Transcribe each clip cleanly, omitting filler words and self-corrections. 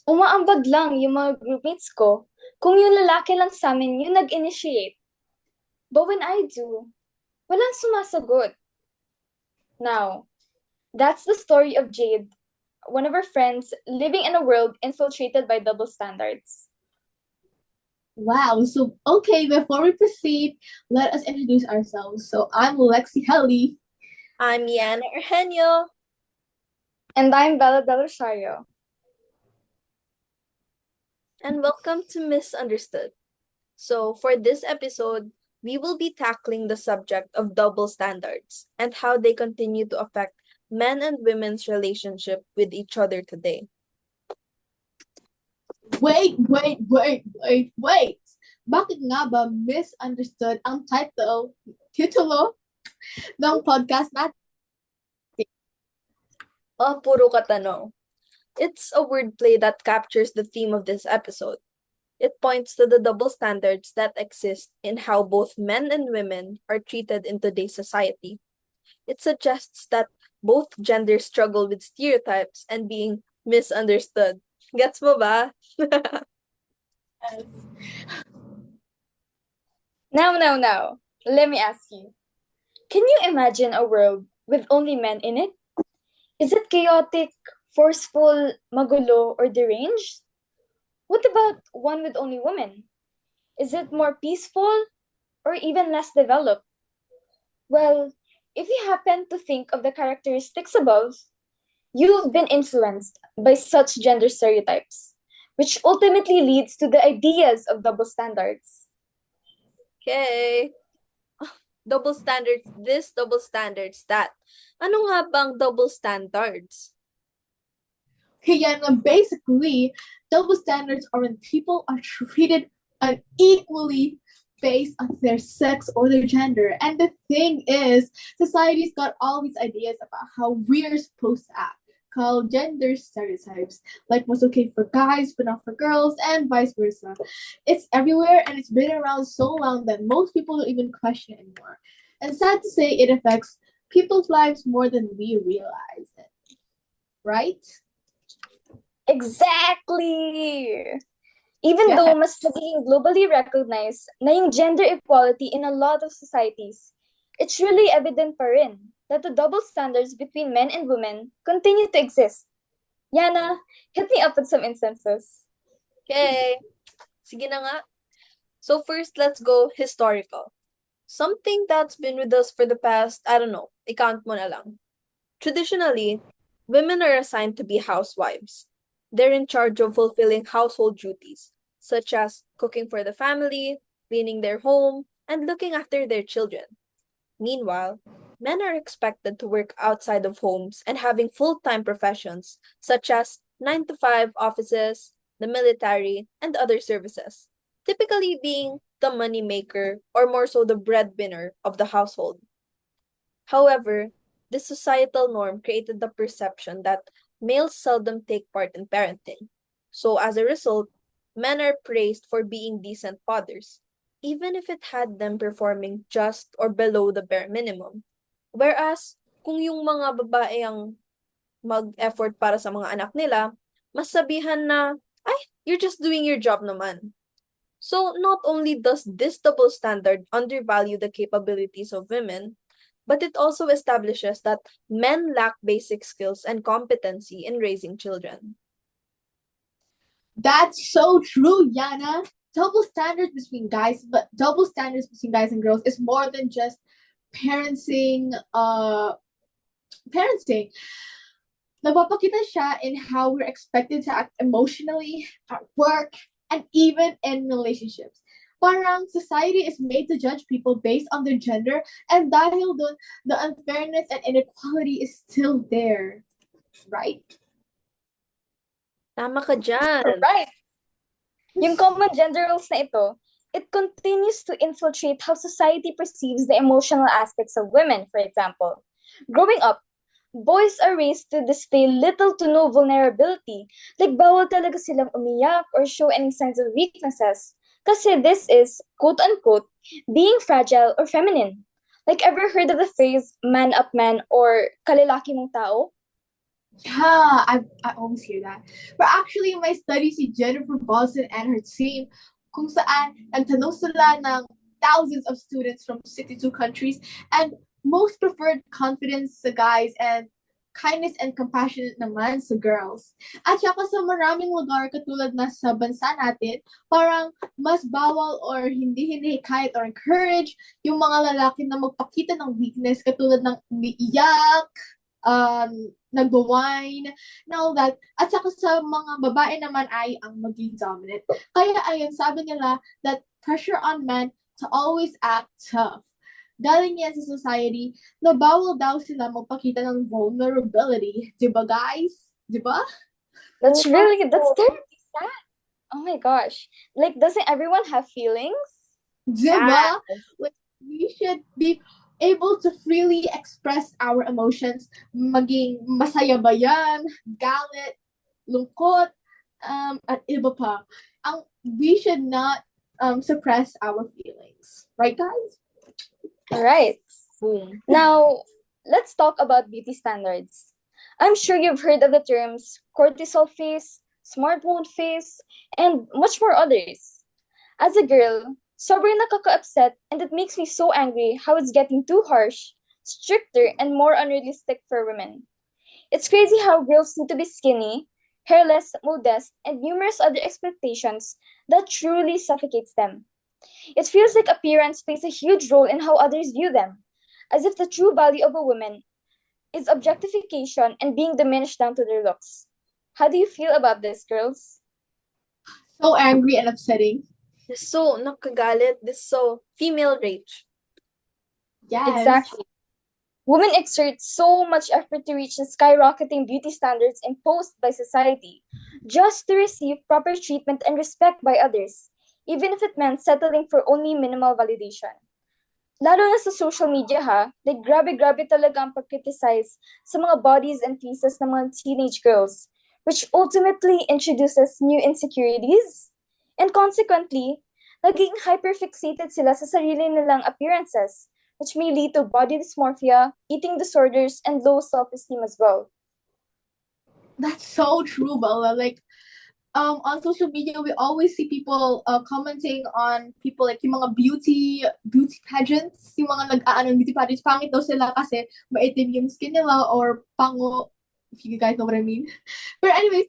Umaambag lang yung mga groupmates ko kung yung lalaki lang sa amin yung nag-initiate. But when I do, walang sumasagot. Now, that's the story of Jade, one of our friends living in a world infiltrated by double standards. Wow. So, okay, before we proceed, let us introduce ourselves. So, I'm Lexi Geli. I'm Yanna Argenio. And I'm Bella del Rosario. And welcome to Misunderstood. So, for this episode, we will be tackling the subject of double standards and how they continue to affect men and women's relationship with each other today. Wait. Bakit nga ba misunderstood ang titulo ng podcast natin? Oh, puro katanong. It's a wordplay that captures the theme of this episode. It points to the double standards that exist in how both men and women are treated in today's society. It suggests that both genders struggle with stereotypes and being misunderstood. Gets mo ba? Yes. Now, let me ask you. Can you imagine a world with only men in it? Is it chaotic, forceful, magulo, or deranged? What about one with only women? Is it more peaceful or even less developed? Well, if you happen to think of the characteristics above, you've been influenced by such gender stereotypes, which ultimately leads to the ideas of double standards. Okay. Double standards this, double standards that. Ano nga bang double standards? Kaya na basically, double standards are when people are treated unequally based on their sex or their gender. And the thing is, society's got all these ideas about how we're supposed to act, called gender stereotypes, like what's okay for guys but not for girls, and vice versa. It's everywhere and it's been around so long that most people don't even question it anymore. And sad to say, it affects people's lives more than we realize it. Right? Exactly! Even Yeah. though mas naging globally recognized na yung gender equality in a lot of societies, it's really evident pa rin that the double standards between men and women continue to exist. Yana, hit me up with some instances. Okay. Sige na nga. So first, let's go historical. Something that's been with us for the past, I don't know, i-count mo na lang. Traditionally, women are assigned to be housewives. They're in charge of fulfilling household duties, such as cooking for the family, cleaning their home, and looking after their children. Meanwhile, men are expected to work outside of homes and having full-time professions, such as 9 to 5 offices, the military, and other services, typically being the money maker or more so the breadwinner of the household. However, this societal norm created the perception that males seldom take part in parenting. So, as a result, men are praised for being decent fathers, even if it had them performing just or below the bare minimum. Whereas, kung yung mga babae ang mag-effort para sa mga anak nila, mas sabihan na, ay, you're just doing your job naman. So, not only does this double standard undervalue the capabilities of women, but it also establishes that men lack basic skills and competency in raising children. That's so true, Yana. Double standards between guys and girls is more than just parenting. Parenting. Nagpapakita siya in how we're expected to act emotionally at work and even in relationships. Parang society is made to judge people based on their gender, and dahil dun, the unfairness and inequality is still there, right? Tama ka dyan. Right! Yung common gender roles na ito, it continues to infiltrate how society perceives the emotional aspects of women, for example. Growing up, boys are raised to display little to no vulnerability. Like, bawal talaga silang umiyak or show any signs of weaknesses. Kasi this is, quote-unquote, being fragile or feminine. Like, ever heard of the phrase, man up man, or kalilaki mong tao? Yeah, I always hear that. But actually, my study si Jennifer Boston and her team, kung saan nagtanong sila ng thousands of students from 62 countries, and most preferred confidence sa guys and kindness and compassionate naman sa girls. At saka sa maraming lugar katulad na sa bansa natin, parang mas bawal or hindi hinihikayat or encourage yung mga lalaki na magpakita ng weakness katulad ng umiiyak, nagwa-whine, and all that. At saka sa mga babae naman ay ang maging dominant. Kaya ayun, sabi nila that pressure on men to always act tough. Galing yan sa society na bawal daw sila magpakita ng vulnerability. Diba, guys? Diba? That's terribly sad. Oh my gosh. Like, doesn't everyone have feelings? Diba? Like, we should be able to freely express our emotions. Maging masaya ba yan? Galit, lungkot, at iba pa. We should not suppress our feelings. Right, guys? Right. Boom. Now, let's talk about beauty standards. I'm sure you've heard of the terms cortisol face, smartphone face, and much more others. As a girl, sobrang nakaka-upset and it makes me so angry how it's getting too harsh, stricter, and more unrealistic for women. It's crazy how girls need to be skinny, hairless, modest, and numerous other expectations that truly suffocates them. It feels like appearance plays a huge role in how others view them, as if the true value of a woman is objectification and being diminished down to their looks. How do you feel about this, girls? So angry and upsetting. This so nakagalit. This so female rage. Yes. Exactly. Women exert so much effort to reach the skyrocketing beauty standards imposed by society just to receive proper treatment and respect by others, even if it meant settling for only minimal validation. Lalo na sa social media ha, like grabe-grabe talaga ang pag-criticize sa mga bodies and faces ng mga teenage girls, which ultimately introduces new insecurities. And consequently, naging hyperfixated sila sa sarili nilang appearances, which may lead to body dysmorphia, eating disorders, and low self-esteem as well. That's so true, Bella. Like, on social media, we always see people commenting on people like yung mga beauty pageants, yung mga nag-aano beauty pageants, pangit daw sila kasi maitim yung skin nila or pango, if you guys know what I mean. But anyways,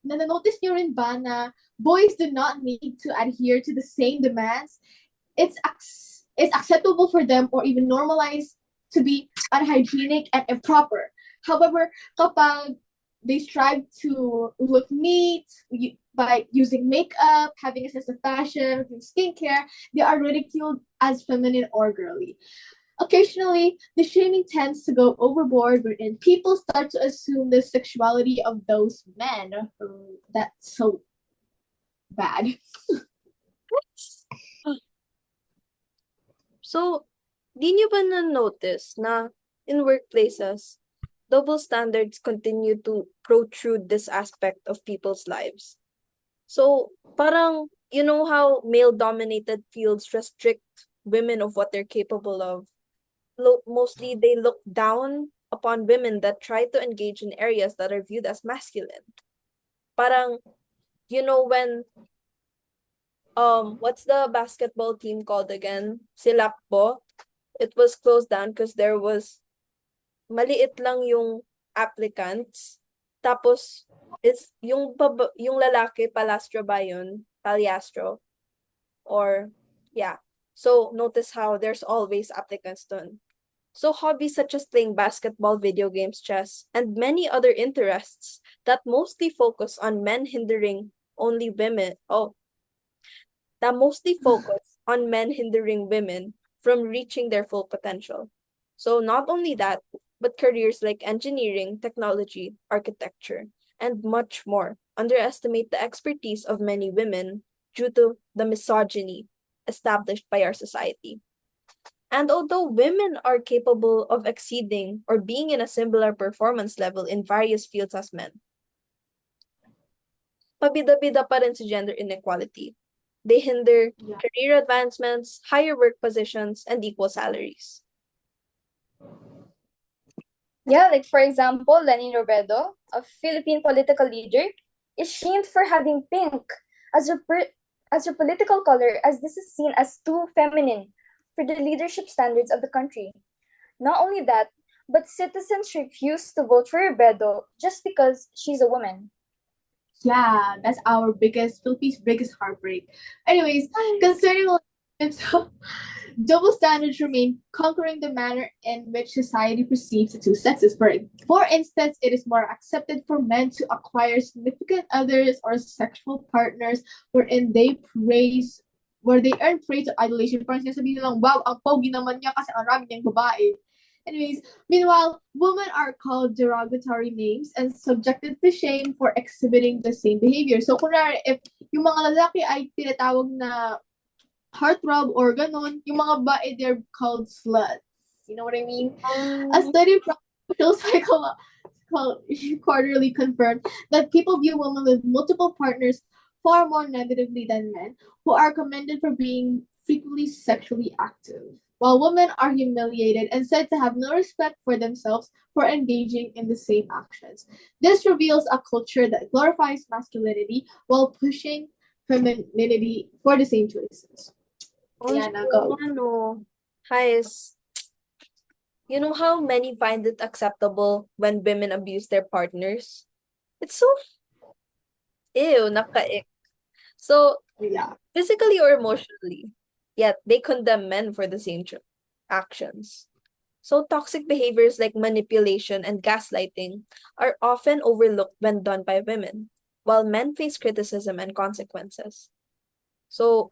nanonotice nyo rin ba na boys do not need to adhere to the same demands? It's acceptable for them or even normalized to be unhygienic and improper. However, kapag they strive to look neat by using makeup, having a sense of fashion, using skincare, they are ridiculed as feminine or girly. Occasionally, the shaming tends to go overboard, wherein people start to assume the sexuality of those men. That's so bad. So, di nyo ba na-notice na in workplaces, double standards continue to protrude this aspect of people's lives? So, parang, you know how male-dominated fields restrict women of what they're capable of? Mostly, they look down upon women that try to engage in areas that are viewed as masculine. Parang, you know, when what's the basketball team called again? Silakbo. It was closed down because there was maliit lang yung applicants. Tapos yung lalaki Palastro ba yun? Palyastro. Or yeah. So notice how there's always applicants dun. So hobbies such as playing basketball, video games, chess, and many other interests that mostly focus on men hindering only women. That mostly focus on men hindering women from reaching their full potential. So not only that, but careers like engineering, technology, architecture, and much more underestimate the expertise of many women due to the misogyny established by our society. And although women are capable of exceeding or being in a similar performance level in various fields as men, pabida-bida pa rin si gender inequality. They hinder career advancements, higher work positions, and equal salaries. Yeah, like for example, Lenin Robredo, a Philippine political leader, is shamed for having pink as as her political color, as this is seen as too feminine for the leadership standards of the country. Not only that, but citizens refuse to vote for Robredo just because she's a woman. Yeah, that's our Philippines' biggest heartbreak. Anyways, concerning so double standards remain conquering the manner in which society perceives the two sexes. For instance, it is more accepted for men to acquire significant others or sexual partners wherein they praise where they earn praise or adulation. Parang sinasabihin nilang, wow, ang pogi naman niya kasi ang rami niyang babae. Anyways, meanwhile, women are called derogatory names and subjected to shame for exhibiting the same behavior. So, kunwari, if yung mga lalaki ay tinatawag na heartthrob or ganon, yung mga babae, they're called sluts. You know what I mean? A study from social psychology quarterly confirmed that people view women with multiple partners far more negatively than men, who are commended for being frequently sexually active, while women are humiliated and said to have no respect for themselves for engaging in the same actions. This reveals a culture that glorifies masculinity while pushing femininity for the same choices. Yanna, go. Guys, you know how many find it acceptable when women abuse their partners? It's so ew, naka-ick. So, Yeah. physically or emotionally, yet they condemn men for the same actions. So, toxic behaviors like manipulation and gaslighting are often overlooked when done by women, while men face criticism and consequences. So,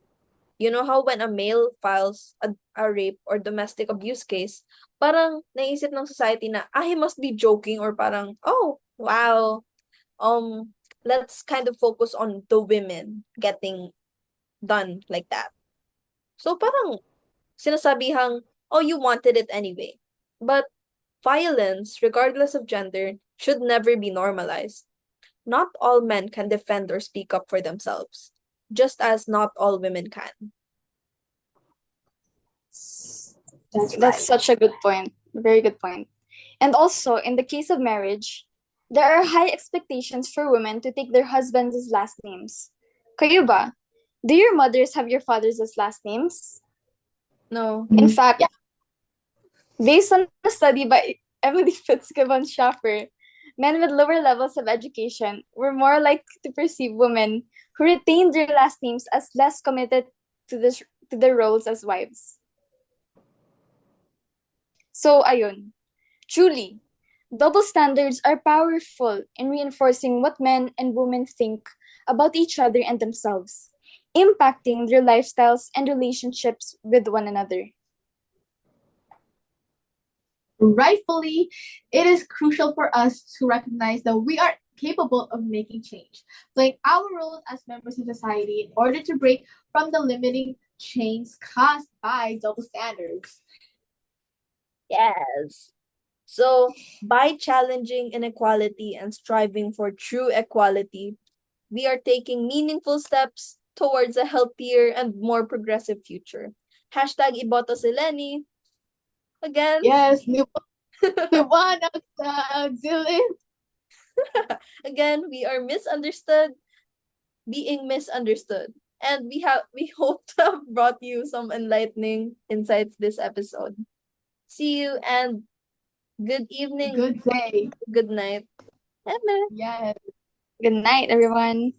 you know how when a male files a rape or domestic abuse case, parang naisip ng society na, he must be joking, or parang, oh, wow, let's kind of focus on the women getting done like that. So parang sinasabihang, oh, you wanted it anyway. But violence, regardless of gender, should never be normalized. Not all men can defend or speak up for themselves, just as not all women can. That's That's right. such a good point. Very good point. And also, in the case of marriage, there are high expectations for women to take their husbands' last names. Kayo ba? Do your mothers have your fathers as last names? No. In fact, Yeah. based on a study by Emily Fitzgibbon Schaffer, men with lower levels of education were more likely to perceive women who retained their last names as less committed to, to their roles as wives. So, ayun. Truly, double standards are powerful in reinforcing what men and women think about each other and themselves, impacting their lifestyles and relationships with one another. Rightfully, it is crucial for us to recognize that we are capable of making change, playing our roles as members of society in order to break from the limiting chains caused by double standards. Yes. So, by challenging inequality and striving for true equality, we are taking meaningful steps towards a healthier and more progressive future. Hashtag iboto si Lenny. Again. Yes, liwanag sa dilim. Again, we are misunderstood, being misunderstood. And we hope to have brought you some enlightening insights this episode. See you and good evening. Good day. Good night. Eme. Yes. Good night, everyone.